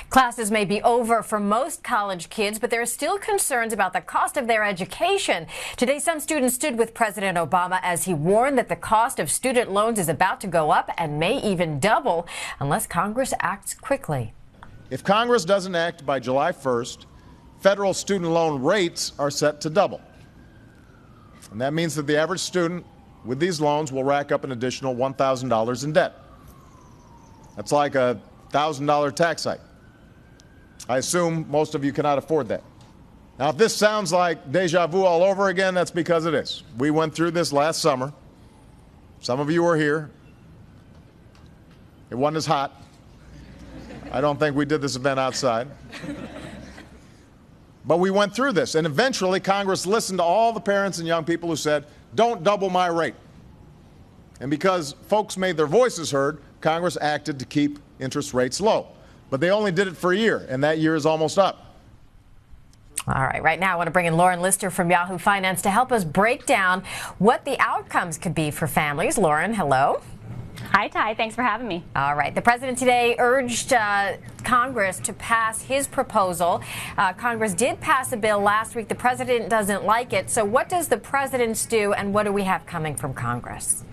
Classes may be over for most college kids, but there are still concerns about the cost of their education. Today, some students stood with President Obama as he warned that the cost of student loans is about to go up and may even double unless Congress acts quickly. If Congress doesn't act by July 1st, federal student loan rates are set to double. And that means that the average student with these loans will rack up an additional $1,000 in debt. That's like a $1,000 tax hike. I assume most of you cannot afford that. Now, if this sounds like deja vu all over again, that's because it is. We went through this last summer. Some of you were here. It wasn't as hot. I don't think we did this event outside. But we went through this, and eventually Congress listened to all the parents and young people who said, don't double my rate. And because folks made their voices heard, Congress acted to keep interest rates low. But they only did it for a year, and that year is almost up. All right, right now I want to bring in Lauren Lister from Yahoo Finance to help us break down what the outcomes could be for families. Lauren, hello. Hi, Ty. Thanks for having me. All right. The president today urged Congress to pass his proposal. Congress did pass a bill last week. The president doesn't like it. So what does the president do, and what do we have coming from Congress?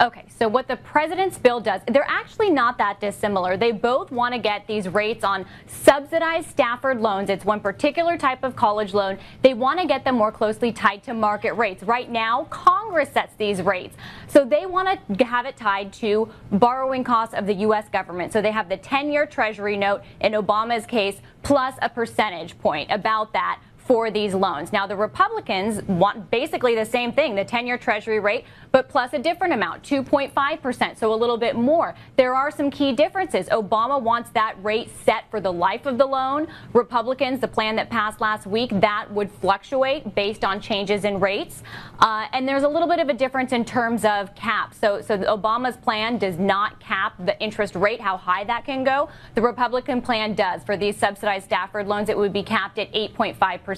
Okay, so what the president's bill does, they're actually not that dissimilar. They both want to get these rates on subsidized Stafford loans. It's one particular type of college loan. They want to get them more closely tied to market rates. Right now, Congress sets these rates. So they want to have it tied to borrowing costs of the U.S. government. So they have the 10-year Treasury note in Obama's case, plus a percentage point about that for these loans. Now, the Republicans want basically the same thing, the 10-year Treasury rate, but plus a different amount, 2.5%, so a little bit more. There are some key differences. Obama wants that rate set for the life of the loan. Republicans, the plan that passed last week, that would fluctuate based on changes in rates. And there's a little bit of a difference in terms of caps. So Obama's plan does not cap the interest rate, how high that can go. The Republican plan does. For these subsidized Stafford loans, it would be capped at 8.5%.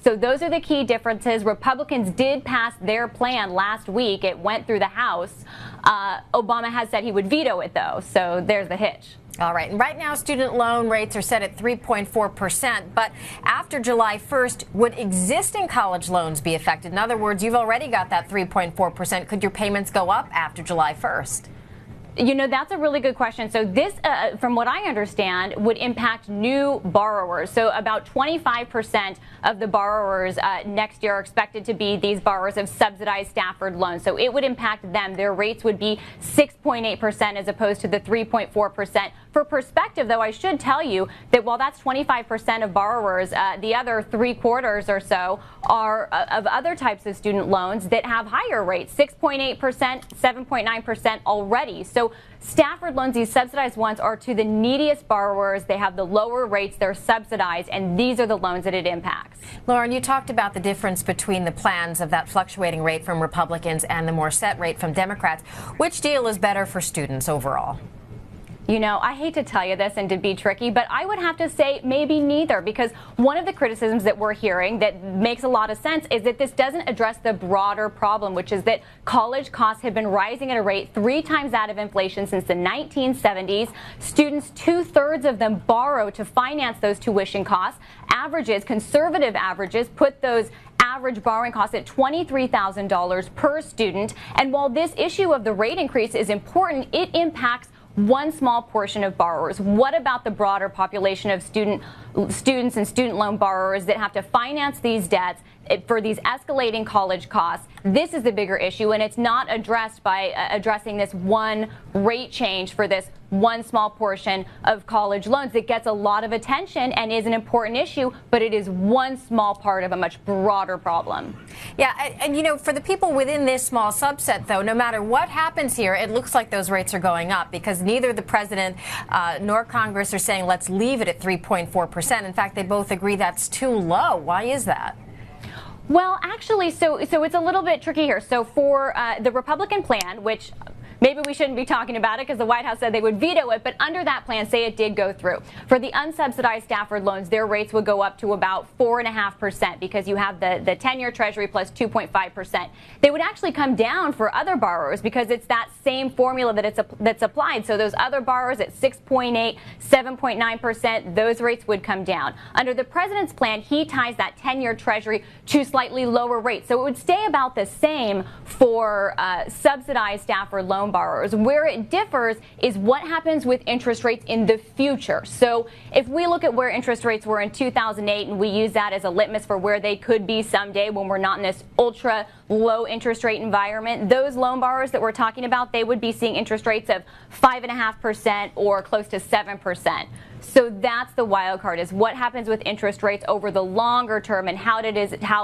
So those are the key differences. Republicans did pass their plan last week. It went through the House. Obama has said he would veto it, though. So there's the hitch. All right. And right now, student loan rates are set at 3.4%. But after July 1st, would existing college loans be affected? In other words, you've already got that 3.4%. Could your payments go up after July 1st? You know, that's a really good question. So this, from what I understand, would impact new borrowers. So about 25% of the borrowers next year are expected to be these borrowers of subsidized Stafford loans. So it would impact them. Their rates would be 6.8% as opposed to the 3.4%. For perspective, though, I should tell you that while that's 25% of borrowers, the other 3/4 or so are of other types of student loans that have higher rates, 6.8%, 7.9% already. So Stafford loans, these subsidized ones, are to the neediest borrowers. They have the lower rates, they're subsidized, and these are the loans that it impacts. Lauren, you talked about the difference between the plans of that fluctuating rate from Republicans and the more set rate from Democrats. Which deal is better for students overall? You know, I hate to tell you this and to be tricky, but I would have to say maybe neither, because one of the criticisms that we're hearing that makes a lot of sense is that this doesn't address the broader problem, which is that college costs have been rising at a rate 3 times that of inflation since the 1970s. Students, 2/3 of them borrow to finance those tuition costs. Averages, conservative averages, put those average borrowing costs at $23,000 per student. And while this issue of the rate increase is important, it impacts one small portion of borrowers. What about the broader population of students and student loan borrowers that have to finance these debts for these escalating college costs? This is the bigger issue, and it's not addressed by addressing this one rate change for this one small portion of college loans that gets a lot of attention and is an important issue, but it is one small part of a much broader problem. Yeah, and you know, for the people within this small subset, though, no matter what happens here, it looks like those rates are going up because neither the president nor Congress are saying let's leave it at 3.4%. In fact, they both agree that's too low. Why is that? Well, actually, so it's a little bit tricky here. So for the Republican plan, which maybe we shouldn't be talking about it because the White House said they would veto it, but under that plan, say it did go through. For the unsubsidized Stafford loans, their rates would go up to about 4.5% because you have the 10-year Treasury plus 2.5%. They would actually come down for other borrowers because it's that same formula that's applied. So those other borrowers at 6.8, 7.9%, those rates would come down. Under the president's plan, he ties that 10-year Treasury to slightly lower rates. So it would stay about the same for subsidized Stafford loan borrowers. Where it differs is what happens with interest rates in the future. So if we look at where interest rates were in 2008 and we use that as a litmus for where they could be someday when we're not in this ultra low interest rate environment, those loan borrowers that we're talking about, they would be seeing interest rates of 5.5% or close to 7%. So that's the wild card, is what happens with interest rates over the longer term and how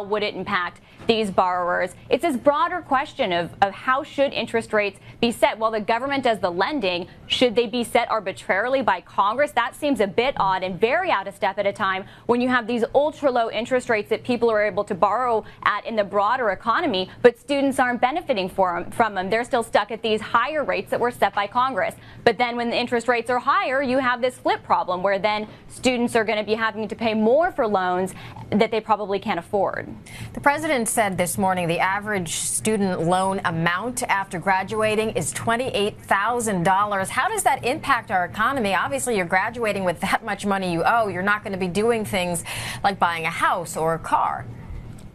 would it impact these borrowers. It's this broader question of how should interest rates be set? Well, the government does the lending. Should they be set arbitrarily by Congress? That seems a bit odd and very out of step at a time when you have these ultra low interest rates that people are able to borrow at in the broader economy, but students aren't benefiting from them. They're still stuck at these higher rates that were set by Congress. But then when the interest rates are higher, you have this flip problem where then students are going to be having to pay more for loans that they probably can't afford. The president said this morning the average student loan amount after graduating is $28,000. How does that impact our economy? Obviously, you're graduating with that much money you owe. You're not going to be doing things like buying a house or a car.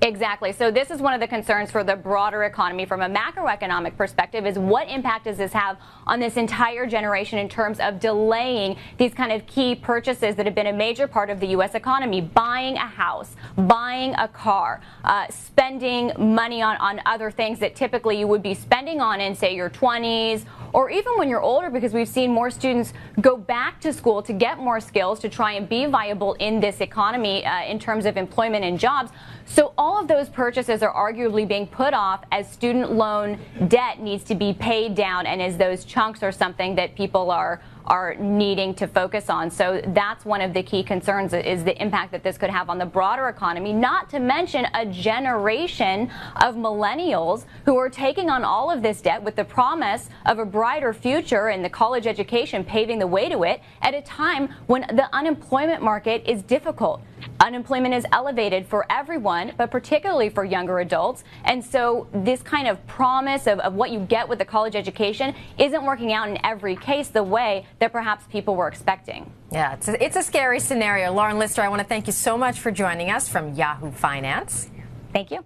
Exactly. So this is one of the concerns for the broader economy from a macroeconomic perspective, is what impact does this have on this entire generation in terms of delaying these kind of key purchases that have been a major part of the U.S. economy: buying a house, buying a car, spending money on other things that typically you would be spending on in, say, your 20s, or even when you're older, because we've seen more students go back to school to get more skills to try and be viable in this economy in terms of employment and jobs. So all of those purchases are arguably being put off as student loan debt needs to be paid down, and as those chunks are something that people are needing to focus on. So that's one of the key concerns, is the impact that this could have on the broader economy, not to mention a generation of millennials who are taking on all of this debt with the promise of a brighter future and the college education paving the way to it at a time when the unemployment market is difficult. Unemployment is elevated for everyone, but particularly for younger adults. And so this kind of promise of what you get with the college education isn't working out in every case the way that perhaps people were expecting. Yeah, it's a scary scenario. Lauren Lister, I want to thank you so much for joining us from Yahoo Finance. Thank you.